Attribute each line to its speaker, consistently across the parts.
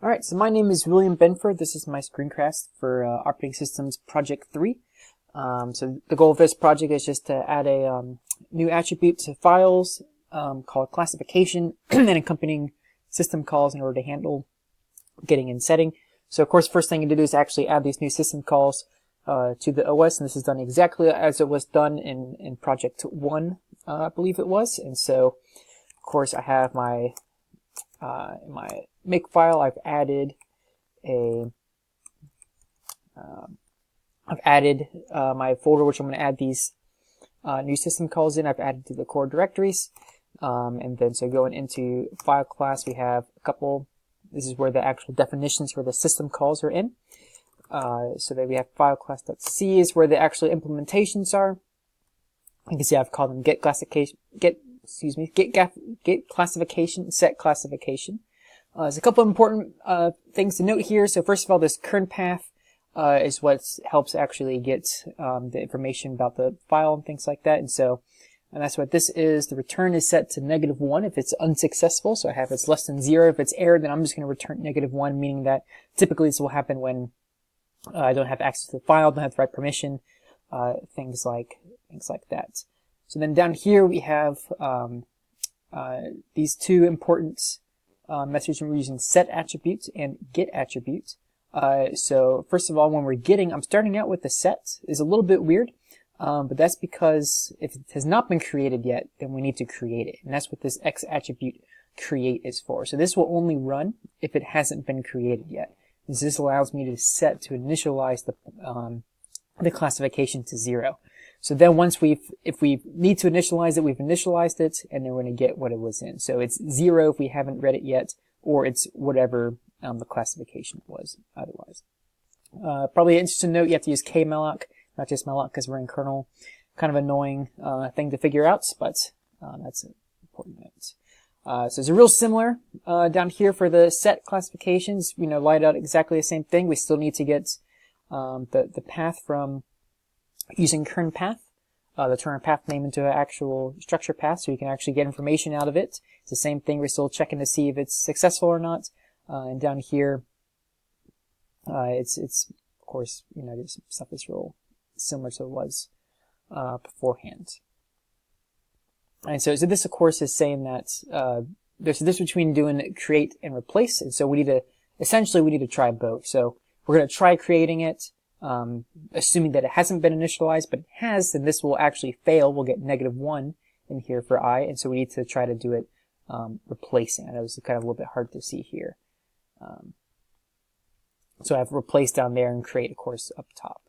Speaker 1: Alright, so my name is William Benford. This is my screencast for Operating Systems Project 3. So the goal of this project is just to add a new attribute to files called classification and accompanying system calls in order to handle getting and setting. So of course, first thing you do is actually add these new system calls to the OS, and this is done exactly as it was done in Project 1, I believe it was. And so, of course, I have my in my make file, I've added my folder which I'm going to add these new system calls in. I've added to the core directories, and then so going into file class, we have a couple. This is where the actual definitions for the system calls are in. So that we have file class.c is where the actual implementations are. You can see I've called them get classification, get classification, set classification. There's a couple of important things to note here. So first of all, this current path is what helps actually get the information about the file and things like that. And that's what this is. The return is set to -1 if it's unsuccessful. So I have it's less than 0. If it's error, then I'm just going to return -1, meaning that typically this will happen when I don't have access to the file, don't have the right permission, things like that. So then down here we have these two important messages. We're using set attribute and get attribute. So first of all, when we're getting, I'm starting out with the set. Is a little bit weird, but that's because if it has not been created yet, then we need to create it, and that's what this X attribute create is for. So this will only run if it hasn't been created yet. This allows me to set to initialize the classification to 0. So then if we need to initialize it, we've initialized it, and then we're going to get what it was in. So it's 0 if we haven't read it yet, or it's whatever the classification was otherwise. Probably an interesting note, you have to use kmalloc, not just malloc, because we're in kernel. Kind of annoying thing to figure out, but that's an important note. So it's real similar down here for the set classifications. Light out exactly the same thing. We still need to get the path from using current path, the turn a path name into an actual structure path, so you can actually get information out of it. It's the same thing. We're still checking to see if it's successful or not. And down here, it's of course this stuff is real similar to what it was beforehand. And so this of course is saying that there's a difference between doing create and replace, and so we need to try both. So we're going to try creating it, assuming that it hasn't been initialized, but it has, then this will actually fail. We'll get -1 in here for I, and so we need to try to do it replacing. I know this is kind of a little bit hard to see here. So I have replace down there and create, of course, up top.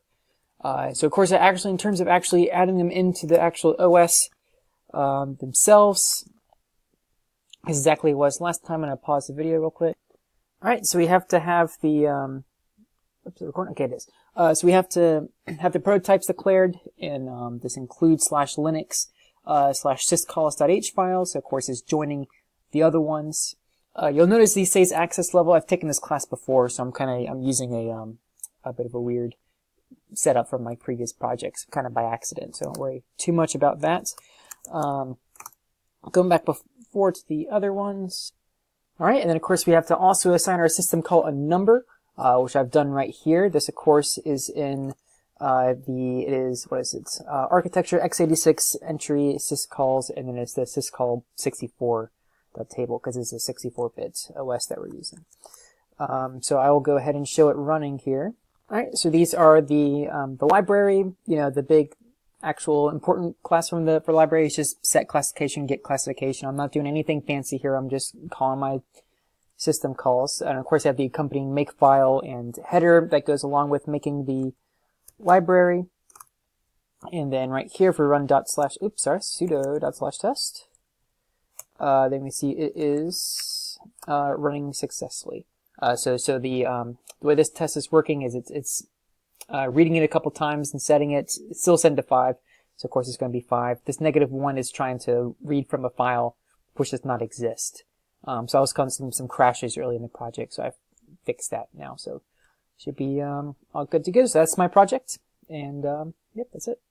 Speaker 1: So of course, in terms of actually adding them into the actual OS themselves, is exactly what was last time. I'm going to pause the video real quick. Alright, so we have to have the oops, recording. Okay, it is. So we have to have the prototypes declared, and this includes /linux /syscalls.h files. So of course, it's joining the other ones. You'll notice these says access level. I've taken this class before, so I'm using a bit of a weird setup from my previous projects, kind of by accident. So don't worry too much about that. Going back before to the other ones. All right, and then of course we have to also assign our system call a number, which I've done right here. This of course is in architecture x86 entry syscalls, and then it's the syscall 64 table because it's a 64-bit OS that we're using. So I will go ahead and show it running here. All right, so these are the library. The big actual important class for library is just set classification, get classification. I'm not doing anything fancy here. I'm just calling my system calls. And of course, I have the accompanying makefile and header that goes along with making the library. And then right here for sudo./test. Then we see it is running successfully. So the way this test is working is it's reading it a couple times and setting it. It's still set to 5, so of course it's going to be 5. This -1 is trying to read from a file which does not exist. So I was causing some crashes early in the project, so I've fixed that now. So should be all good to go. So that's my project, and yep, that's it.